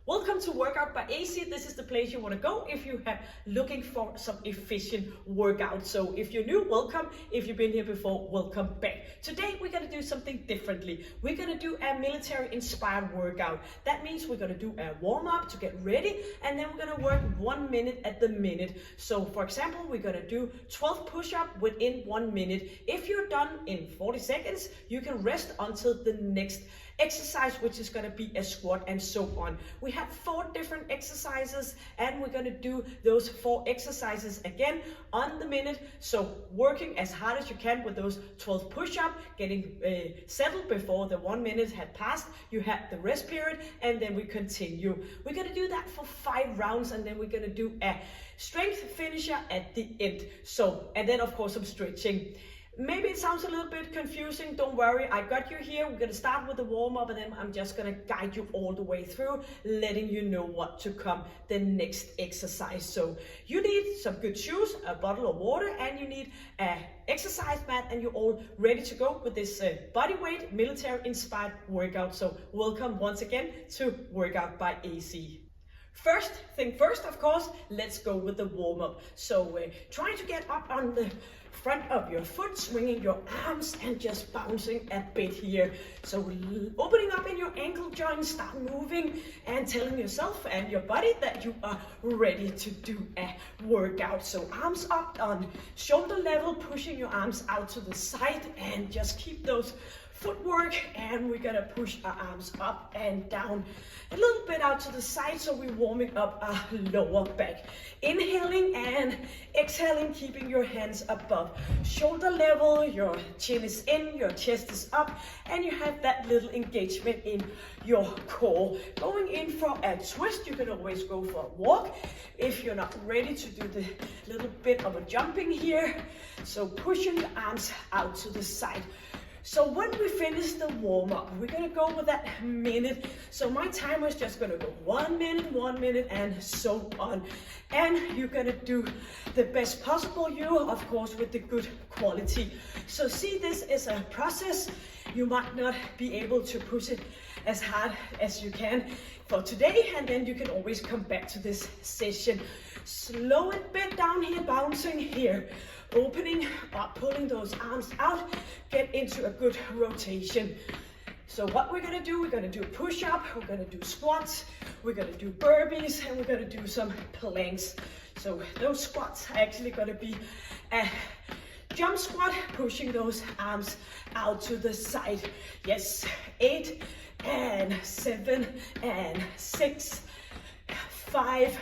Welcome to Workout by AC. This is the place you want to go if you are looking for some efficient workout. So if you're new, welcome. If you've been here before, welcome back. Today we're going to do something differently. We're going to do a military inspired workout. That means we're going to do a warm up to get ready, and then we're going to work 1 minute at the minute. So for example, we're going to do 12 push-ups within 1 minute. If you're done in 40 seconds, you can rest until the next exercise, which is going to be a squat, and so on. We have 4 different exercises, and we're going to do those 4 exercises again on the minute. So working as hard as you can with those 12 push-ups, getting settled before the 1 minute had passed. You have the rest period, and then we continue. We're going to do that for 5 rounds, and then we're going to do a strength finisher at the end. So, and then of course some stretching. Maybe it sounds a little bit confusing. Don't worry, I got you here. We're going to start with the warm-up, and then I'm just going to guide you all the way through, letting you know what to come the next exercise. So you need some good shoes, a bottle of water, and you need an exercise mat, and you're all ready to go with this Bodyweight military inspired workout. So welcome once again to Workout by AC. First thing first, of course, let's go with the warm-up. So try to get up on the front of your foot, swinging your arms and just bouncing a bit here. So opening up in your ankle joint, start moving and telling yourself and your body that you are ready to do a workout. So arms up on shoulder level, pushing your arms out to the side, and just keep those footwork, and we're gonna push our arms up and down a little bit out to the side, so we're warming up our lower back. Inhaling and exhaling, keeping your hands above shoulder level, your chin is in, your chest is up, and you have that little engagement in your core. Going in for a twist, you can always go for a walk if you're not ready to do the little bit of a jumping here. So pushing the arms out to the side. So when we finish the warm-up, we're going to go with that minute. So my timer is just going to go 1 minute, and so on. And you're going to do the best possible you, of course, with the good quality. So see, this is a process. You might not be able to push it as hard as you can for today, and then you can always come back to this session. Slow it a bit down here, bouncing here. Opening up, pulling those arms out, get into a good rotation. So what we're gonna do, we're gonna do push-up, we're gonna do squats, we're gonna do burpees, and we're gonna do some planks. So those squats are actually gonna be a jump squat, pushing those arms out to the side. Yes, 8 and 7 and 6, 5,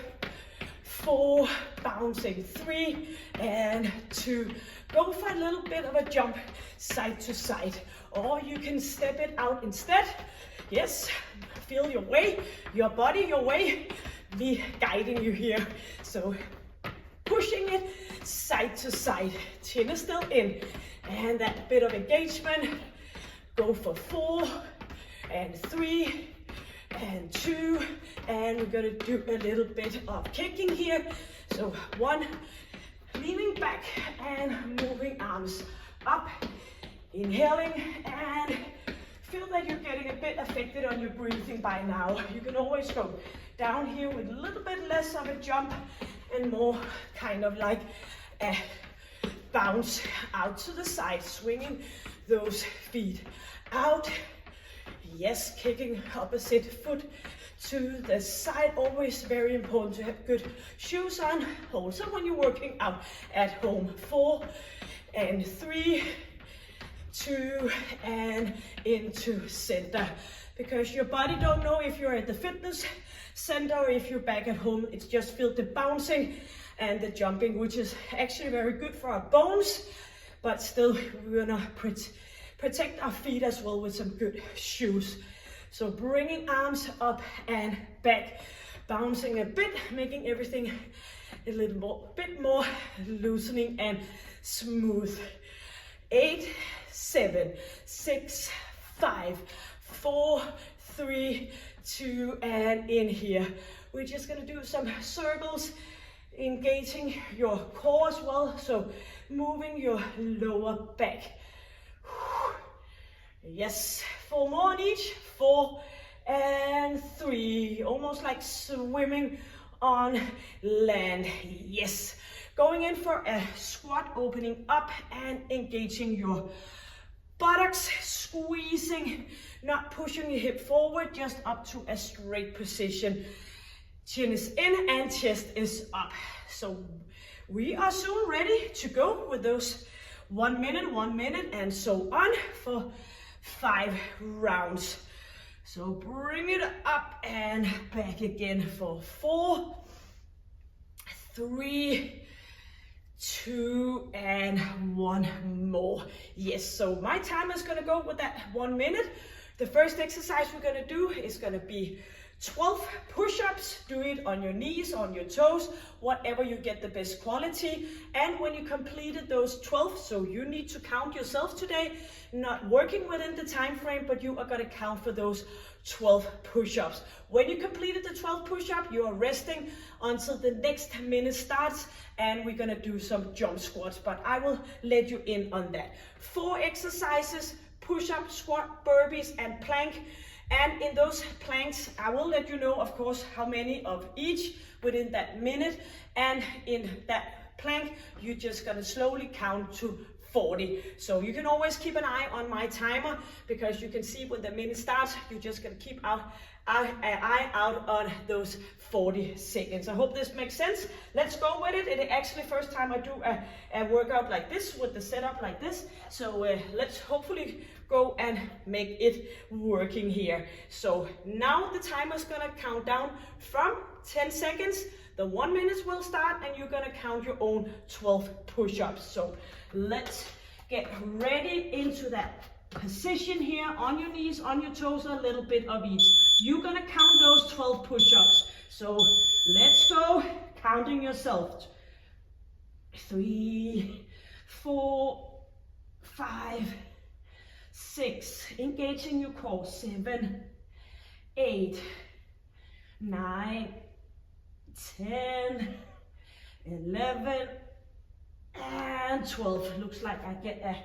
4, bouncing 3 and 2. Go for a little bit of a jump side to side, or you can step it out instead. Yes, feel your way, your body, your way, me guiding you here. So pushing it side to side, chin is still in, and that bit of engagement. Go for 4 and 3 and 2, and we're going to do a little bit of kicking here. So 1, leaning back and moving arms up, inhaling, and feel that you're getting a bit affected on your breathing by now. You can always go down here with a little bit less of a jump and more kind of like a bounce out to the side, swinging those feet out. Yes, kicking opposite foot to the side. Always very important to have good shoes on, also when you're working out at home. 4 and 3, 2, and into center. Because your body don't know if you're at the fitness center or if you're back at home. It's just feel the bouncing and the jumping, which is actually very good for our bones, but still we're gonna protect our feet as well with some good shoes. So bringing arms up and back, bouncing a bit, making everything a bit more loosening and smooth. 8, 7, 6, 5, 4, 3, 2, and in here. We're just gonna do some circles, engaging your core as well, so moving your lower back. Yes, 4 more on each. 4 and 3. Almost like swimming on land. Yes. Going in for a squat, opening up and engaging your buttocks, squeezing, not pushing your hip forward, just up to a straight position. Chin is in and chest is up. So we are soon ready to go with those 1 minute, and so on for 5 rounds. So bring it up and back again for 4, 3, 2, and 1 more. Yes, so my time is gonna go with that 1 minute. The first exercise we're gonna do is gonna be 12 push-ups. Do it on your knees, on your toes, whatever you get the best quality. And when you completed those 12, so you need to count yourself today, not working within the time frame, but you are gonna count for those 12 push-ups. When you completed the 12 push-up, you are resting until the next minute starts, and we're gonna do some jump squats, but I will let you in on that. 4 exercises: push-up, squat, burpees, and plank. And in those planks, I will let you know, of course, how many of each within that minute. And in that plank, you're just gonna slowly count to 40. So you can always keep an eye on my timer, because you can see when the minute starts, you're just gonna keep an eye out on those 40 seconds. I hope this makes sense. Let's go with it. It is actually first time I do a workout like this, with the setup like this. So let's hopefully go and make it working here. So now the timer's gonna count down from 10 seconds. The 1 minute will start, and you're gonna count your own 12 push-ups. So let's get ready into that position here, on your knees, on your toes, a little bit of each. You're gonna count those 12 push-ups. So let's go, counting yourself. 3, 4, 5, 6, engaging your core. 7, 8, 9, 10, 11, and 12. Looks like I get a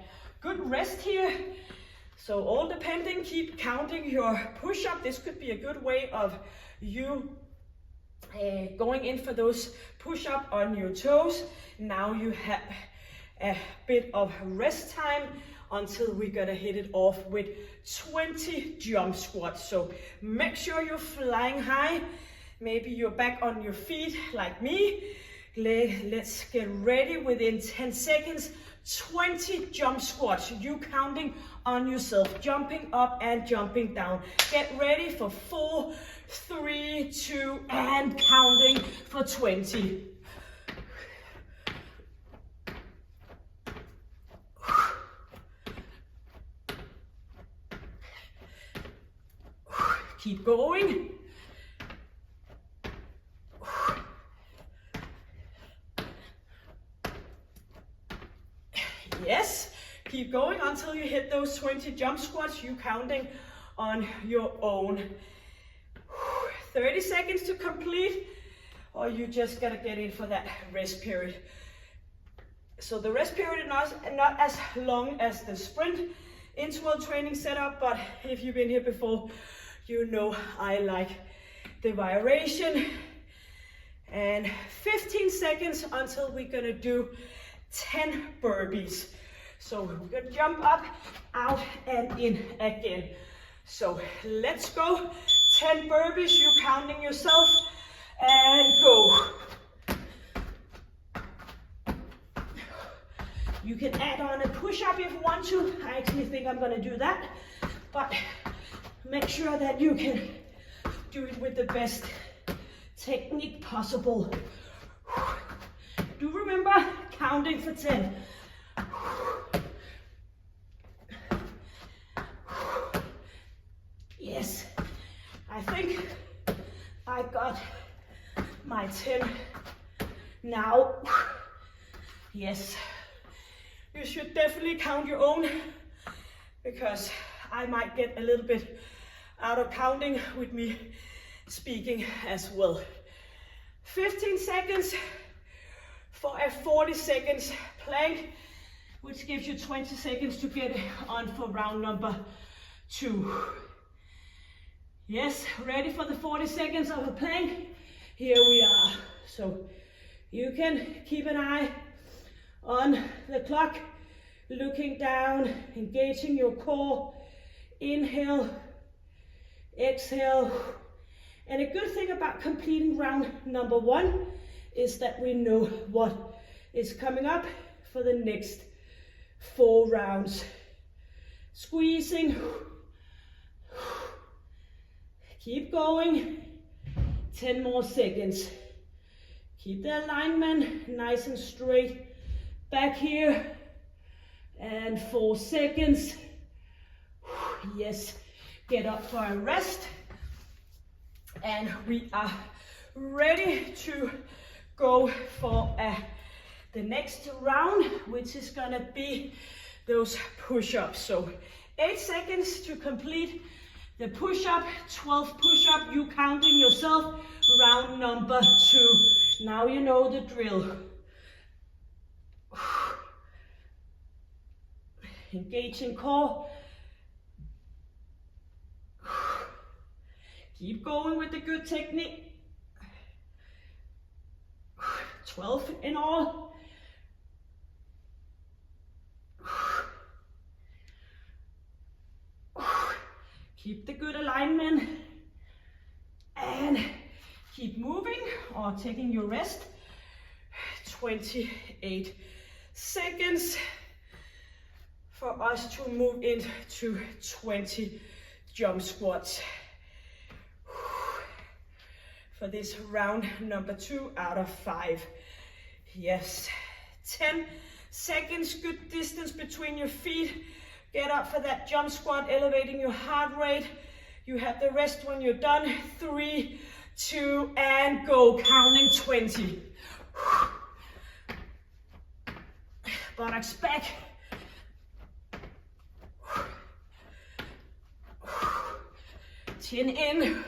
good rest here. So all depending, keep counting your push-up. This could be a good way of you going in for those push-up on your toes. Now you have a bit of rest time until we're gonna hit it off with 20 jump squats. So make sure you're flying high. Maybe you're back on your feet like me. Let's get ready within 10 seconds. 20 jump squats. You counting on yourself, jumping up and jumping down. Get ready for 4, 3, 2, and counting for 20. Keep going. Yes, keep going until you hit those 20 jump squats. You counting on your own. 30 seconds to complete, or you just gotta get in for that rest period. So the rest period is not as long as the sprint interval training setup, but if you've been here before, you know I like the variation. And 15 seconds until we're gonna do 10 burpees. So we're gonna jump up, out, and in again. So let's go. 10 burpees, you counting yourself, and go. You can add on a push-up if you want to. I actually think I'm gonna do that, but make sure that you can do it with the best technique possible. Do remember counting for 10. Yes, I think I got my 10 now. Yes, you should definitely count your own, because I might get a little bit out of counting with me speaking as well. 15 seconds for a 40 seconds plank, which gives you 20 seconds to get on for round number 2. Yes, ready for the 40 seconds of a plank? Here we are. So you can keep an eye on the clock, looking down, engaging your core. Inhale, exhale. And a good thing about completing round number 1 is that we know what is coming up for the next 4 rounds. Squeezing. Keep going. 10 more seconds. Keep the alignment nice and straight. Back here. And 4 seconds. Yes. Get up for a rest. And we are ready to go for the next round, which is gonna be those push-ups. So 8 seconds to complete the push-up, 12 push-up, you counting yourself, round number 2. Now you know the drill. Engaging core. Keep going with the good technique. 12 in all. Keep the good alignment. And keep moving or taking your rest. 28 seconds for us to move into 20 jump squats. For this round number 2 out of 5. Yes, 10 seconds, good distance between your feet. Get up for that jump squat, elevating your heart rate. You have the rest when you're done. 3, 2, and go, counting 20. Buttocks back. Chin in.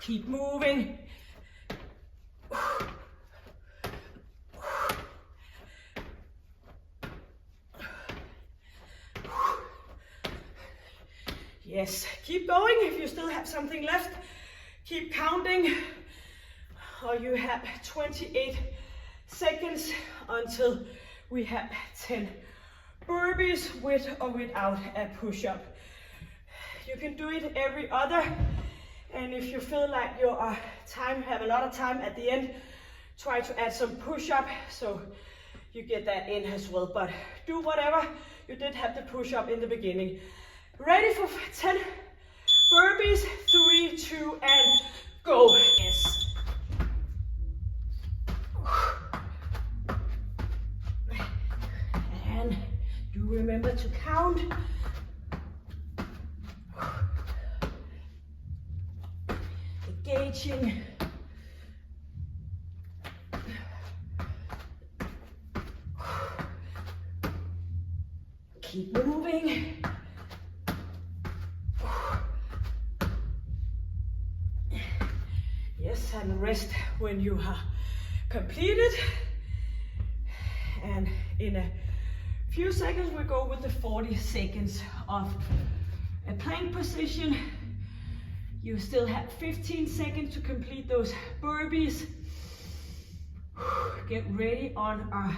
Keep moving. Yes, keep going. If you still have something left, keep counting. Or you have 28 seconds until we have 10 burpees with or without a push-up. You can do it every other. And if you feel like you have a lot of time at the end, try to add some push-up so you get that in as well. But do whatever. You did have the push-up in the beginning. Ready for 10 burpees. 3, 2, and go. Yes. And do remember to count. Engaging. Keep moving. Yes, and rest when you are completed. And in a few seconds, we go with the 40 seconds of a plank position. You still have 15 seconds to complete those burpees. Get ready on our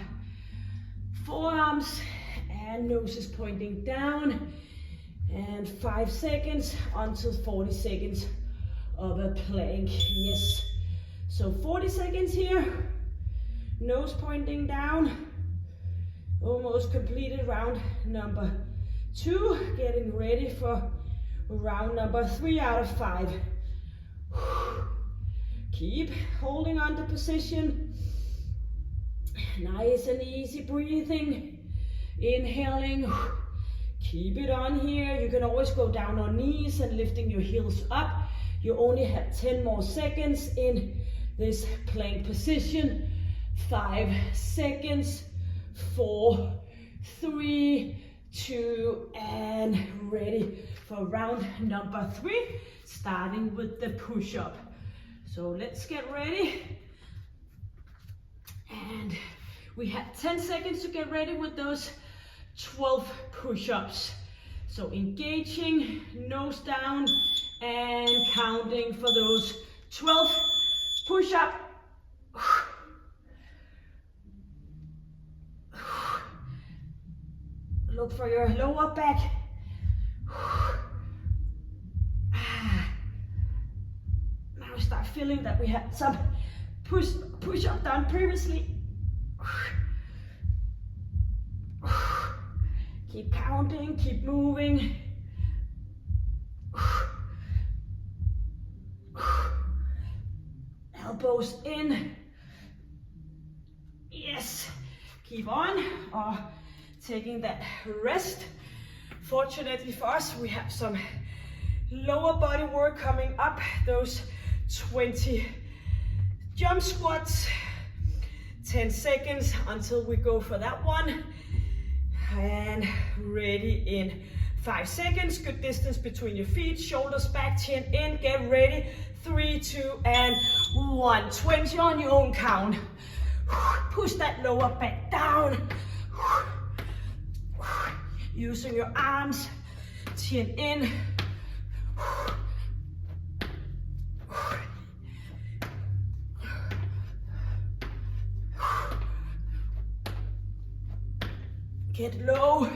forearms and noses pointing down. And 5 seconds until 40 seconds of a plank. Yes. So 40 seconds here. Nose pointing down. Almost completed round number 2. Getting ready for round number 3 out of 5. Keep holding on to position. Nice and easy breathing. Inhaling. Keep it on here. You can always go down on knees and lifting your heels up. You only have 10 more seconds in this plank position. 5 seconds. 4, 3, 2, and ready for round number 3, starting with the push-up. So let's get ready. And we have 10 seconds to get ready with those 12 push-ups. So engaging, nose down, and counting for those 12 push-up. Look for your lower back. Now start feeling that we had some push-up done previously. Keep counting, keep moving. Elbows in. Yes. Keep on. Taking that rest. Fortunately for us, we have some lower body work coming up. Those 20 jump squats. 10 seconds until we go for that one. And ready in 5 seconds. Good distance between your feet, shoulders back, chin in. Get ready. 3, 2, and 1. 20 on your own count. Push that lower back down. Using your arms, chin in. Get low.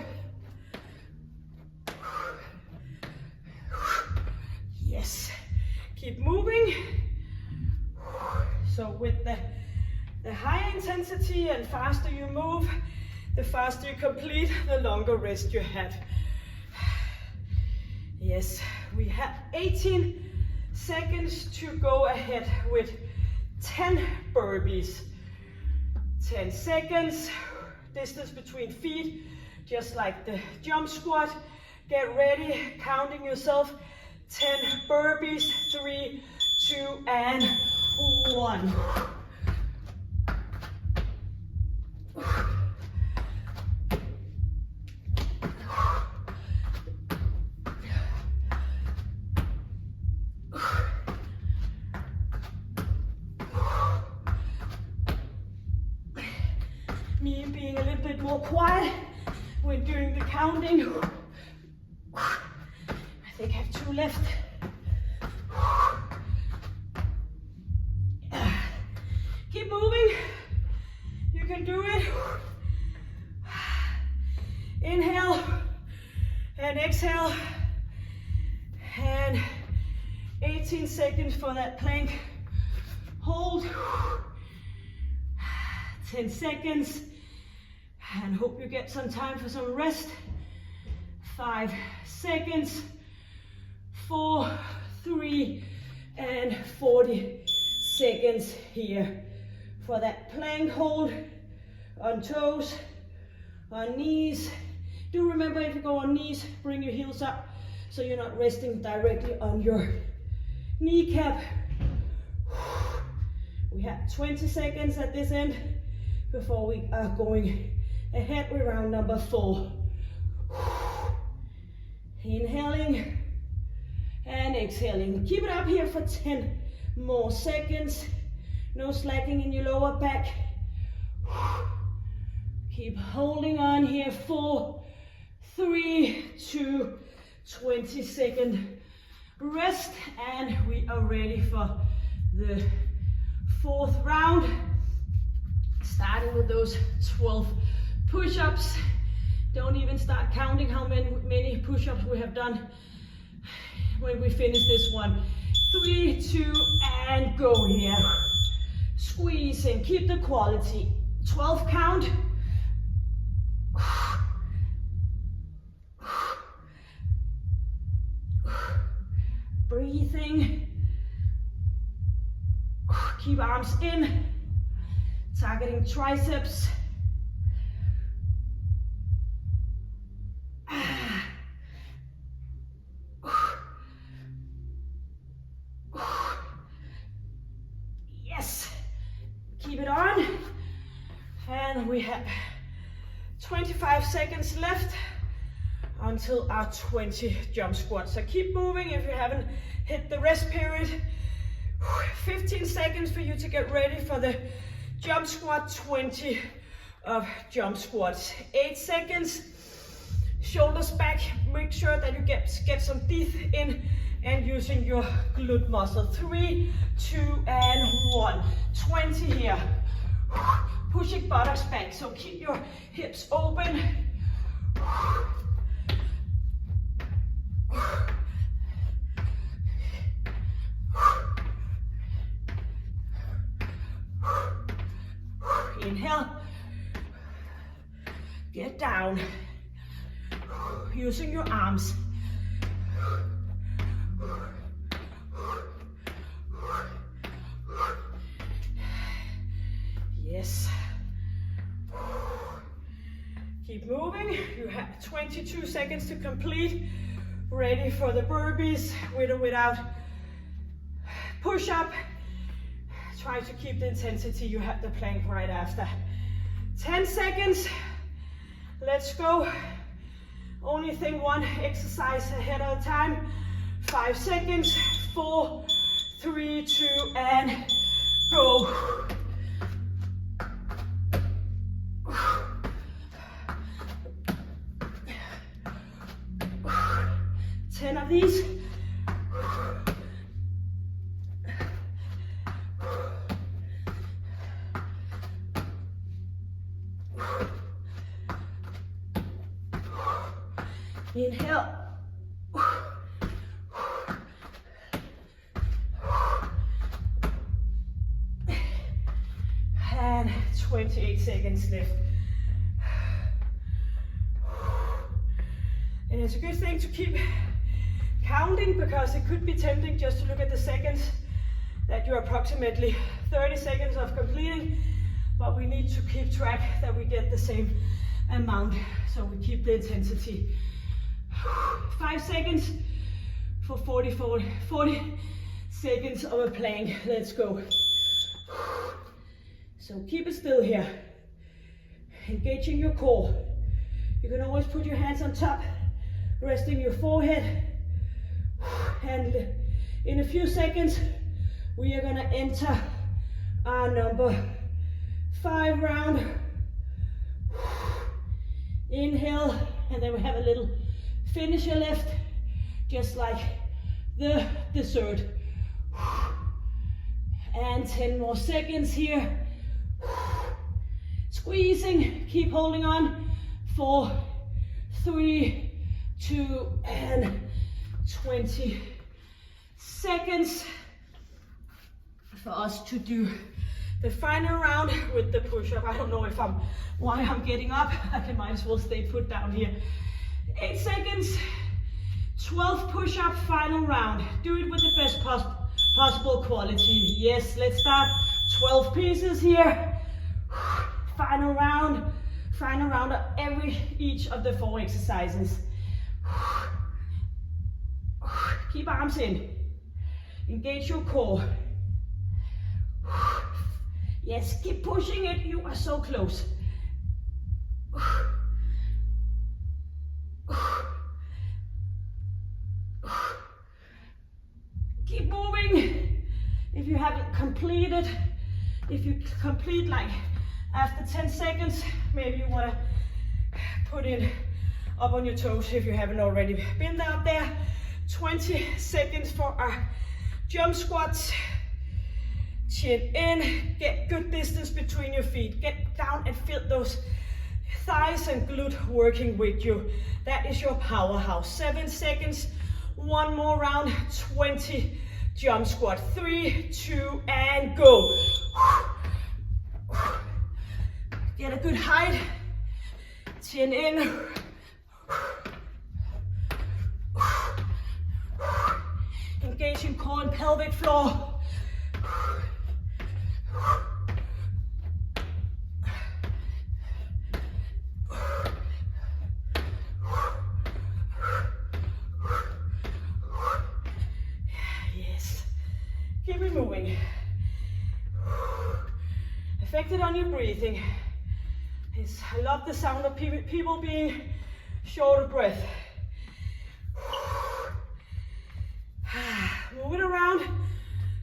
Yes. Keep moving. So with the higher intensity and faster you move, the faster you complete, the longer rest you have. Yes, we have 18 seconds to go ahead with 10 burpees. 10 seconds, distance between feet, just like the jump squat. Get ready, counting yourself. 10 burpees, 3, 2, and 1. Me being a little bit more quiet when doing the counting. I think I have 2 left. Keep moving. You can do it. Inhale and exhale. And 18 seconds for that plank. Hold. 10 seconds. And hope you get some time for some rest. 5 seconds. 4, 3, and 40 seconds here for that plank hold on toes, on knees. Do remember, if you go on knees, bring your heels up so you're not resting directly on your kneecap. We have 20 seconds at this end before we are going ahead with round number 4. Inhaling and exhaling. Keep it up here for 10 more seconds. No slacking in your lower back. Keep holding on here. 4, 3, 2, 20-second rest, and we are ready for the 4th round. Starting with those 12 push-ups. Don't even start counting how many push-ups we have done when we finish this one. 3, 2, and go here. Squeeze and keep the quality. 12 count. Breathing. Keep arms in. Targeting triceps. Yes. Keep it on. And we have 25 seconds left until our 20 jump squats. So keep moving if you haven't hit the rest period. 15 seconds for you to get ready for the jump squat, 20 of jump squats. 8 seconds. shoulders back. Make sure that you get some teeth in and using your glute muscle. 3, 2, and 1. 20 here. Pushing buttocks back, so keep your hips open. Inhale. Get down. Using your arms. Yes. Keep moving. You have 22 seconds to complete. Ready for the burpees with or without push up. Try to keep the intensity. You have the plank right after. 10 seconds. Let's go. Only thing, one exercise ahead of time. 5 seconds. 4, 3, 2, and go. 10 of these. Inhale. And 28 seconds left. And it's a good thing to keep counting, because it could be tempting just to look at the seconds that you're approximately 30 seconds of completing, but we need to keep track that we get the same amount, so we keep the intensity. 5 seconds for 40 seconds of a plank. Let's go. So keep it still here. Engaging your core. You can always put your hands on top, resting your forehead. And in a few seconds, we are gonna enter our number 5 round. Inhale, and then we have a little finisher left, just like the dessert. And 10 more seconds here. Squeezing, keep holding on. 4, 3, 2, and 20 seconds for us to do the final round with the push-up. I don't know why I'm getting up. I might as well stay put down here. 8 seconds, 12 push-up, final round. Do it with the best possible quality. Yes, let's start. 12 pieces here. Final round of each of the 4 exercises. Keep arms in. Engage your core. Yes, keep pushing it. You are so close. Keep moving. If you haven't completed, if you complete like after 10 seconds, maybe you want to put it up on your toes if you haven't already been out there. 20 seconds for our jump squats. Chin in, get good distance between your feet. Get down and feel those thighs and glute working with you. That is your powerhouse. 7 seconds, one more round. 20 jump squat. 3, 2, and go. Get a good height. Chin in. Engaging core and pelvic floor. Yes. Keep it moving. Affected on your breathing. I love the sound of people being short of breath. Move it around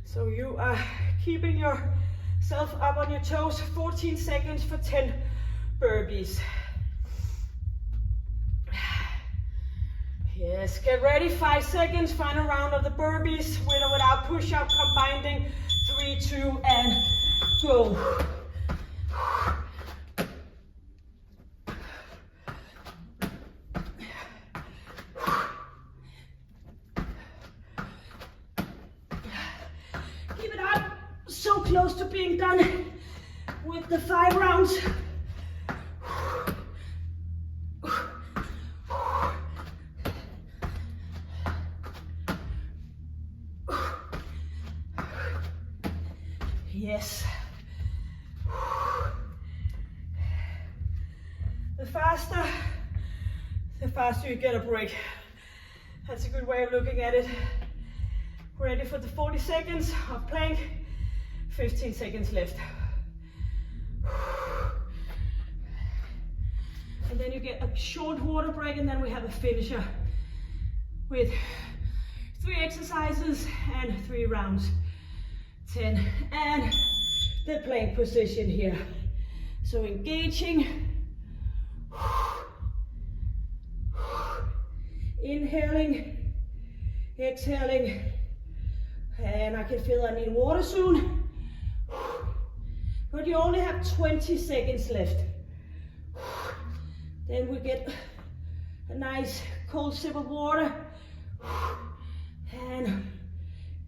so you are keeping yourself up on your toes. 14 seconds for 10 burpees. Yes, get ready, 5 seconds, final round of the burpees, with or without push-up, combining, 3, 2, and go. Keep it up, so close to being done with the 5 rounds. Yes. The faster you get a break. That's a good way of looking at it. Ready for the 40 seconds of plank. 15 seconds left. And then you get a short water break, and then we have a finisher with 3 exercises and 3 rounds. 10, and the plank position here. So engaging, inhaling, exhaling, and I can feel I need water soon. But you only have 20 seconds left. Then we get a nice cold sip of water, and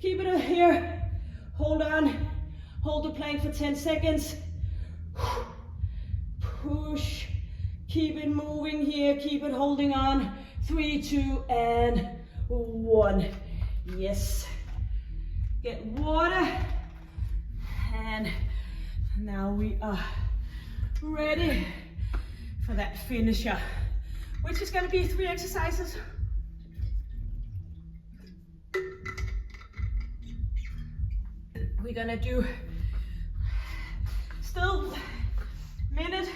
keep it here. Hold on, hold the plank for 10 seconds. Push, keep it moving here, keep it holding on. 3, 2, and 1. Yes. Get water. And now we are ready for that finisher, which is gonna be 3 exercises. We're gonna do still minute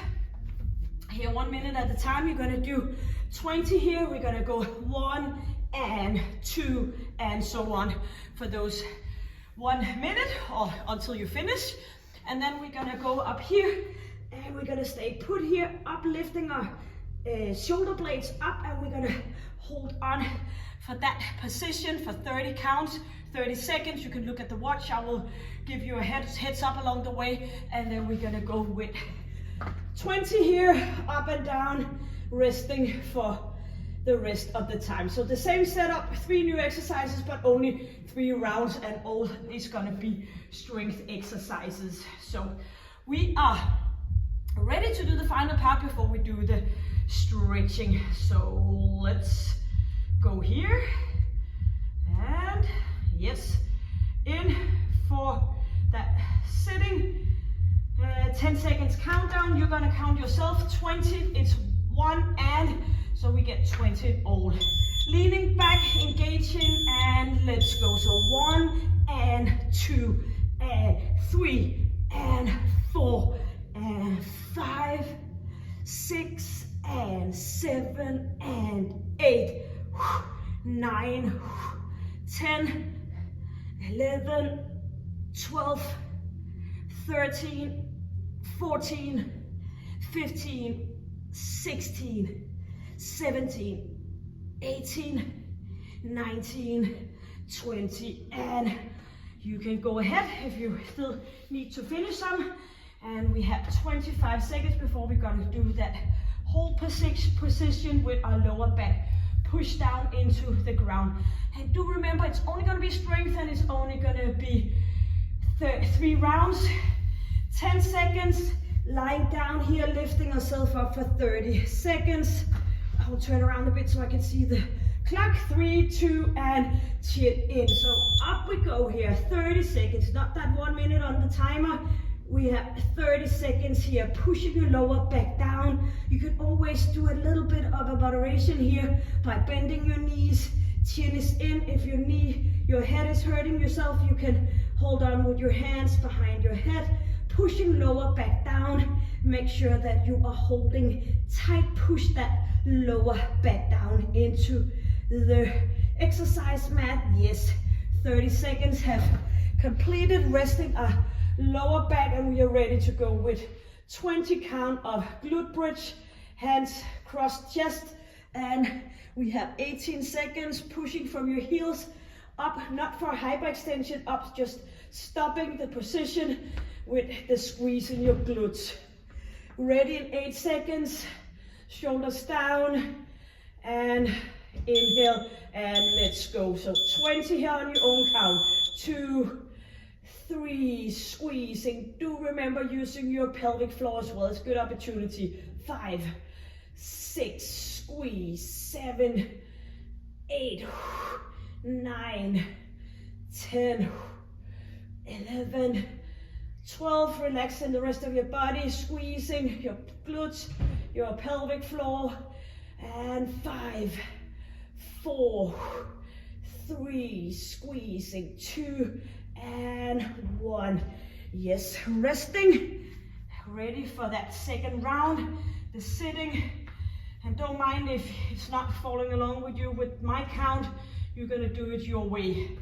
here, 1 minute at a time. You're gonna do 20 here. We're gonna go 1 and 2 and so on for those 1 minute or until you finish. And then we're gonna go up here and we're gonna stay put here, uplifting our shoulder blades up, and we're gonna hold on for that position for 30 counts. 30 seconds, you can look at the watch. I will give you a heads up along the way, and then we're gonna go with 20 here, up and down, resting for the rest of the time. So the same setup, 3 new exercises, but only 3 rounds, and all is gonna be strength exercises. So we are ready to do the final part before we do the stretching. So let's go here, and yes, in for that sitting, 10 seconds countdown. You're gonna count yourself, 20, it's 1 and, so we get 20 all. Leaning back, engaging, and let's go. So 1 and 2 and 3 and 4 and 5, 6 and 7 and 8, 9, 10, 11, 12, 13, 14, 15, 16, 17, 18, 19, 20, and you can go ahead if you still need to finish some. And we have 25 seconds before we're gonna do that whole position with our lower back push down into the ground. And do remember, it's only gonna be strength, and it's only gonna be 3 rounds, 10 seconds, lying down here, lifting ourselves up for 30 seconds. I will turn around a bit so I can see the clock. 3, 2, and chin in. So up we go here, 30 seconds, not that 1 minute on the timer. We have 30 seconds here, pushing your lower back down. You can always do a little bit of a moderation here by bending your knees. Chin is in. If your head is hurting yourself, you can hold on with your hands behind your head, pushing lower back down. Make sure that you are holding tight. Push that lower back down into the exercise mat. Yes, 30 seconds have completed, resting our lower back, and we are ready to go with 20 count of glute bridge, hands cross chest, and We have 18 seconds, pushing from your heels up, not for hyperextension, up, just stopping the position with the squeeze in your glutes. Ready in 8 seconds, shoulders down, and inhale, and let's go. So 20 here on your own count. 2, 3, squeezing. Do remember using your pelvic floor as well. It's a good opportunity. 5, 6, squeeze. 7, 8, 9, 10, 11, 12. Relax in the rest of your body, squeezing your glutes, your pelvic floor. And 5, 4, 3, squeezing. 2 and 1. Yes, resting. Ready for that second round, the sitting. And don't mind if it's not following along with you with my count. You're gonna do it your way.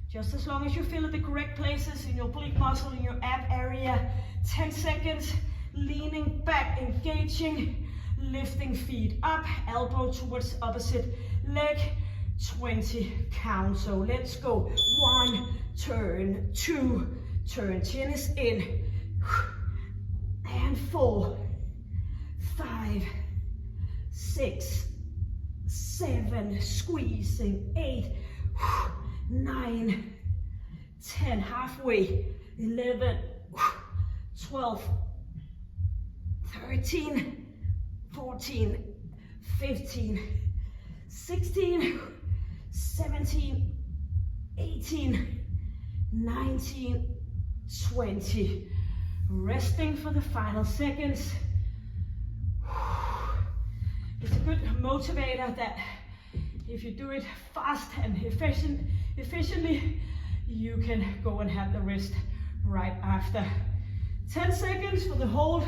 Just as long as you feel at the correct places in your oblique muscle, in your ab area. 10 seconds, leaning back, engaging, lifting feet up, elbow towards opposite leg. 20 count. So let's go. 1, turn, 2, turn, chin is in. And 4, 5, 6, 7, squeezing. 8, 9, 10, halfway. 11, 12, 13, 14, 15, 16, 17, 18, 19, 20. Resting for the final seconds. It's a good motivator that if you do it fast and efficiently, you can go and have the rest right after. 10 seconds for the hold.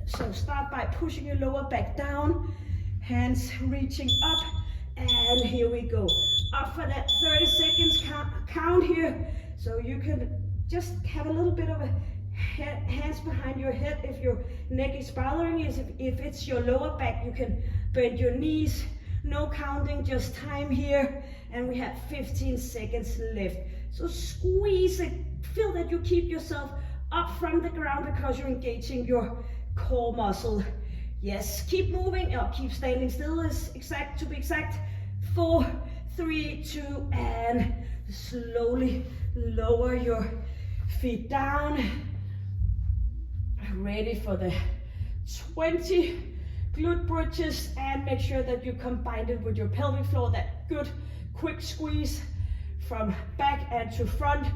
So start by pushing your lower back down, hands reaching up, and here we go. Up for that 30 seconds count here. So you can just have a little bit of a hands behind your head if your neck is bothering you. If it's your lower back, you can bend your knees. No counting, just time here. And we have 15 seconds left. So squeeze it. Feel that you keep yourself up from the ground because you're engaging your core muscle. Yes, keep moving, or keep standing still is exact, to be exact. 4, 3, 2, and slowly lower your feet down. Ready for the 20 glute bridges, and make sure that you combine it with your pelvic floor. That good quick squeeze from back and to front.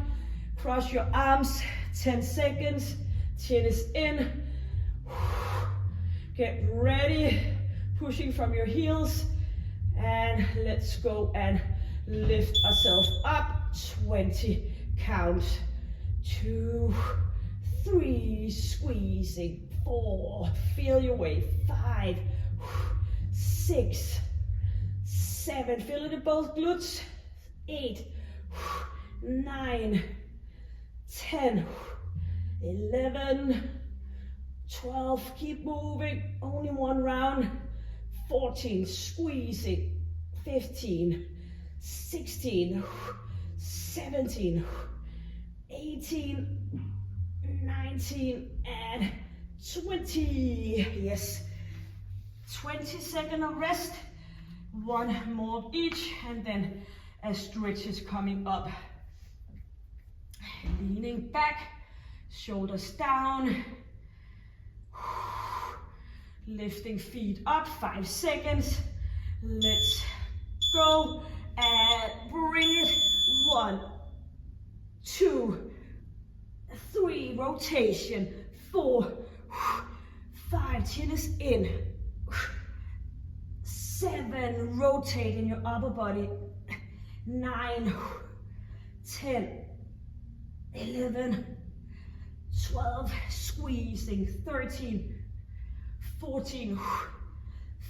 Cross your arms, 10 seconds, chin is in. Get ready, pushing from your heels, and let's go and lift ourselves up. 20 counts. 2, 3, squeezing. 4, feel your way. 5, 6, 7, feel it in both glutes. 8, 9, 10, 11, 12, keep moving, only one round. 14, squeezing. 15, 16, 17, 18, 19, and 20. Yes, 20 seconds of rest. One more of each, and then a stretch is coming up. Leaning back, shoulders down. Lifting feet up, 5 seconds. Let's go and bring it. 1, 2, 3, rotation. 4, 5, chin is in. 7, rotate in your upper body. 9, 10, 11, 12, squeezing. 13, 14,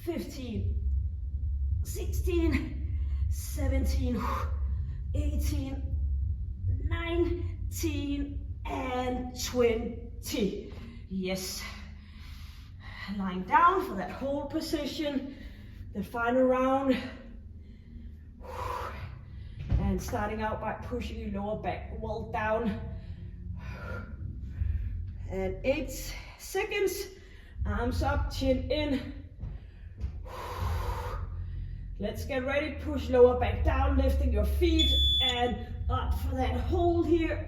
15, 16, 17, 18, 19, and 20. Yes. Lying down for that whole position. The final round. And starting out by pushing your lower back well down. And 8 seconds. Arms up, chin in. Let's get ready. Push lower back down, lifting your feet and up for that hold here.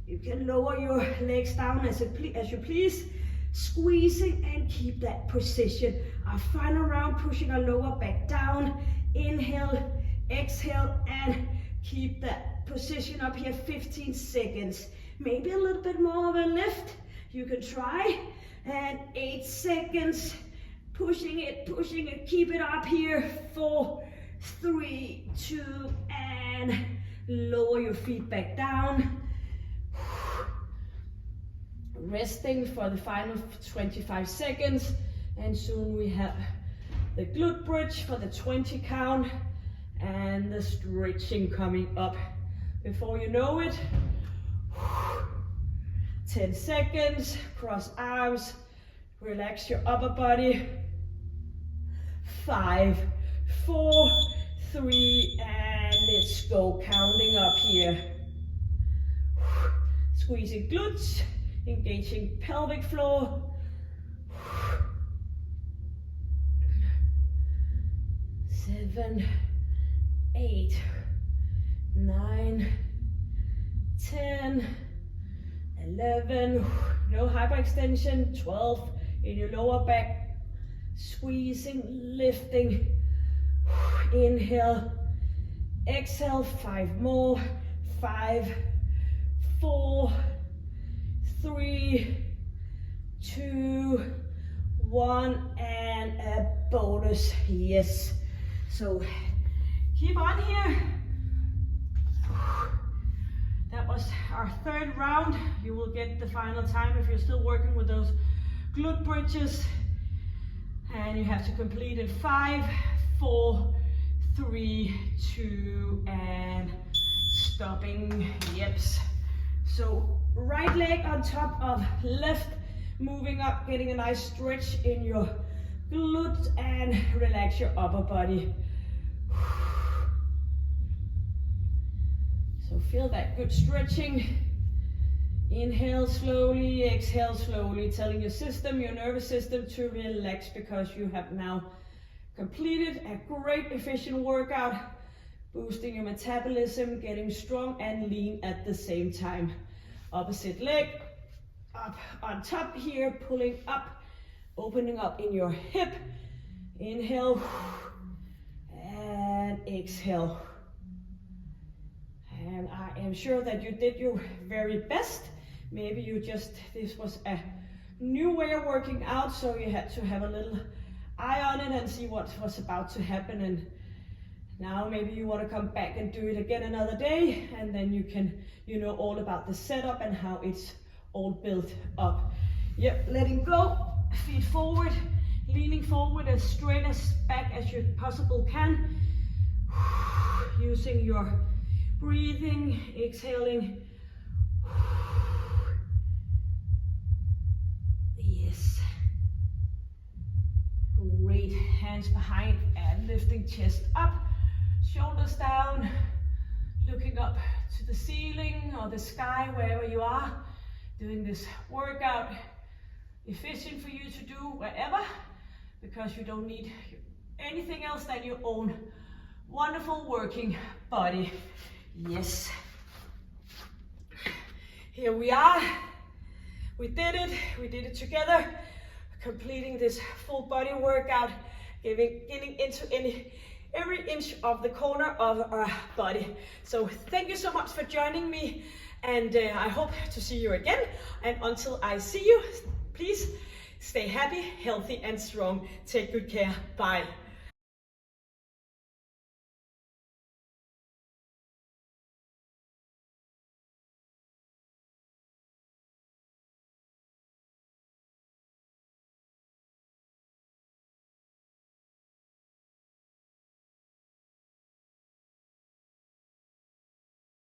You can lower your legs down as you please. Squeezing and keep that position. Our final round, pushing our lower back down. Inhale, exhale, and keep that position up here. 15 seconds. Maybe a little bit more of a lift. You can try. And 8 seconds. Pushing it, keep it up here. 4, 3, 2, and lower your feet back down. Resting for the final 25 seconds. And soon we have the glute bridge for the 20 count. And the stretching coming up. Before you know it, 10 seconds, cross arms, relax your upper body. 5, 4, 3, and let's go. Counting up here. Squeezing glutes, engaging pelvic floor. 7, 8, 9, 10, 11, no hyperextension, 12 in your lower back, squeezing, lifting, inhale, exhale, 5 more, 5, 4, 3, 2, 1, and a bonus, yes. So keep on here. That was our 3rd round. You will get the final time if you're still working with those glute bridges. And you have to complete it. 5, 4, 3, 2, and stopping. Yeps. So right leg on top of left, moving up, getting a nice stretch in your glutes and relax your upper body. So feel that good stretching. Inhale slowly, exhale slowly, telling your system, your nervous system to relax because you have now completed a great efficient workout, boosting your metabolism, getting strong and lean at the same time. Opposite leg, up on top here, pulling up, opening up in your hip. Inhale and exhale. And I am sure that you did your very best. Maybe this was a new way of working out, so you had to have a little eye on it and see what was about to happen. And now maybe you want to come back and do it again another day, and then you can, know all about the setup and how it's all built up. Yep, letting go, feet forward, leaning forward as straight as back as you possibly can. Using your breathing, exhaling. Yes. Great. Hands behind and lifting chest up, shoulders down, looking up to the ceiling or the sky, wherever you are. Doing this workout efficient for you to do wherever, because you don't need anything else than your own wonderful working body. Yes. Here we are. We did it together, completing this full body workout, getting into every inch of the corner of our body. So thank you so much for joining me, and I hope to see you again. And until I see you, please stay happy, healthy, and strong. Take good care. Bye.